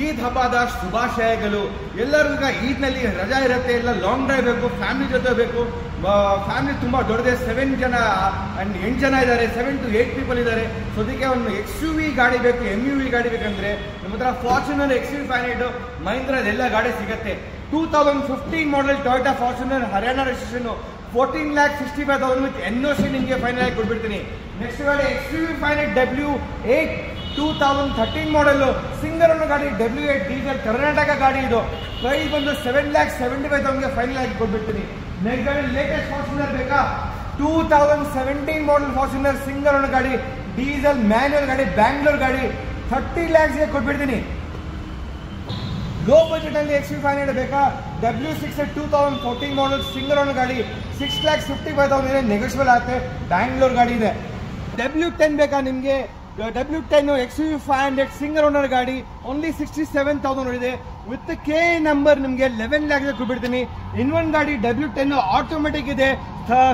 ಈದ್ ಹಬ್ಬದ ಶುಭಾಶಯಗಳು. ಎಲ್ಲರೂ ಈಗ ಈದ್ನಲ್ಲಿ ರಜಾ ಇರುತ್ತೆ, ಎಲ್ಲ ಲಾಂಗ್ ಡ್ರೈವ್ ಬೇಕು, ಫ್ಯಾಮಿಲಿ ಜೊತೆ ಬೇಕು. ಫ್ಯಾಮಿಲಿ ತುಂಬಾ ದೊಡ್ಡದೇ, 7 ಜನ ಅಂಡ್ 8 ಜನ ಇದ್ದಾರೆ, 7 to 8 ಪೀಪಲ್ ಇದ್ದಾರೆ. ಸೊ ಅದಕ್ಕೆ ಒಂದು XUV ಗಾಡಿ ಬೇಕು, MUV ಗಾಡಿ ಬೇಕಂದ್ರೆ ನಮ್ಮ ಹತ್ರ ಫಾರ್ಚುನರ್ XUV 500 ಮಹೀಂದ್ರದ ಎಲ್ಲ ಗಾಡಿ ಸಿಗುತ್ತೆ. 2015 model Toyota Fortuner Haryana registration 14,65,000 with NOC ನಿಮಗೆ ಫೈನಲ್ ಆಗಿ ಕೊಟ್ಬಿಡ್ತೀನಿ. ನೆಕ್ಸ್ಟ್ ಗಾಡಿ XUV 500 W8 2013 model single owner ಗಾಡಿ, W8 ಡೀಸೆಲ್ ಕರ್ನಾಟಕ ಗಾಡಿ. ಇದು ಪ್ರೈಸ್ ಬಂದು 7,75,000 ಫೈನಲ್ ಆಗಿ ಕೊಟ್ಬಿಡ್ತೀನಿ. ನೆಕ್ಸ್ಟ್ ಗಾಡಿ ಲೇಟೆಸ್ಟ್ ಫಾರ್ಚುನರ್ ಬೇಕಾ? 2017 ಮಾಡೆಲ್ ಫಾರ್ಚುನರ್ ಸಿಂಗಲ್ ಓನರ್ ಗಾಡಿ, ಡೀಸೆಲ್ ಮ್ಯಾನ್ಯುವಲ್ ಗಾಡಿ, ಬ್ಯಾಂಗ್ಳೂರ್ ಗಾಡಿ, 30 lakhs ಕೊಟ್ಬಿಡ್ತೀನಿ. ಲೋ ಬಜೆಟ್ ಅಲ್ಲಿ XUV 500 ಬೇಕಾ? W6 2014 ಮಾಡೆಲ್ ಸಿಂಗಲ್ ಓನರ್ ಗಾಡಿ, 6,55,000 ನೆಗೋಷಿಯಬಲ್ ಆಗುತ್ತೆ, ಬ್ಯಾಂಗ್ಳೂರ್ ಗಾಡಿ ಇದೆ. W10 ಬೇಕಾ ನಿಮಗೆ? W10 XUV 500 ಸಿಂಗಲ್ ಓನರ್ ಗಾಡಿ, ಓನ್ಲಿ 67,000 ಇದೆ, ವಿತ್ K ನಂಬರ್ ನಿಮಗೆ 11 lakhs ಕೊಟ್ಬಿಡ್ತೀನಿ. ಇನ್ನೊಂದು ಗಾಡಿ W10 ಆಟೋಮೆಟಿಕ್ ಇದೆ,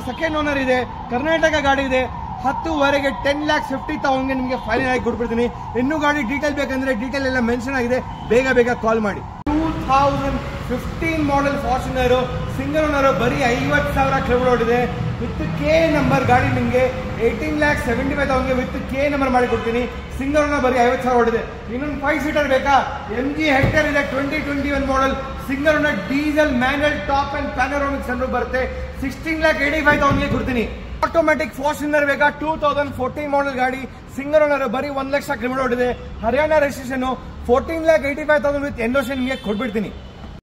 ಸೆಕೆಂಡ್ ಓನರ್ ಇದೆ, ಕರ್ನಾಟಕ ಗಾಡಿ ಇದೆ, 10ವರೆಗೆ 10,50,000 ನಿಮಗೆ ಫೈನಲ್ ಆಗಿ ಕೊಟ್ಬಿಡ್ತೀನಿ. ಇನ್ನೂ ಗಾಡಿ ಡೀಟೇಲ್ ಬೇಕಂದ್ರೆ ಡೀಟೇಲ್ ಎಲ್ಲ ಮೆನ್ಷನ್ ಆಗಿದೆ, ಬೇಗ ಕಾಲ್ ಮಾಡಿ. 2015 ಮಾಡೆಲ್ ಫಾರ್ಚುನರ್ ಸಿಂಗಲ್ ಓನರ್, ಬರೀ 50,000 ಕಿಲೋಮೀಟರ್ ಓಡಿದೆ, ವಿತ್ K ನಂಬರ್ ಗಾಡಿ ನಿಮಗೆ 18,75,000 ವಿತ್ K ನಂಬರ್ ಮಾಡಿ ಕೊಡ್ತೀನಿ. ಸಿಂಗಲ್ ಓನರ್ ಬರೀ 50,000 ಓಡಿದೆ. ಇನ್ನೊಂದು 5 ಸೀಟರ್ ಬೇಕಾ? MG ಹೆಕ್ಟರ್ ಇದೆ, 2021 model single owner, diesel manual top and panoramic sunroof ಬರುತ್ತೆ, 16,85,000 ಕೊಡ್ತೀನಿ. ಆಟೋಮ್ಯಾಟಿಕ್ ಫಾರ್ಚುನರ್ ಬೇಕಾ? 2014 ಮಾಡೆಲ್ ಗಾಡಿ ಸಿಂಗಲ್ ಓನರ್, ಬರೀ 1 ಲಕ್ಷ ಕಿಲೋಮೀಟರ್ ಓಡಿದೆ, ಹರಿಯಾಣ ರಿಜಿಸ್ಟ್ರೇಷನ್, 14,85,000 ವಿತ್ NOC ನಿಮಗೆ ಕೊಟ್ಬಿಡ್ತೀನಿ.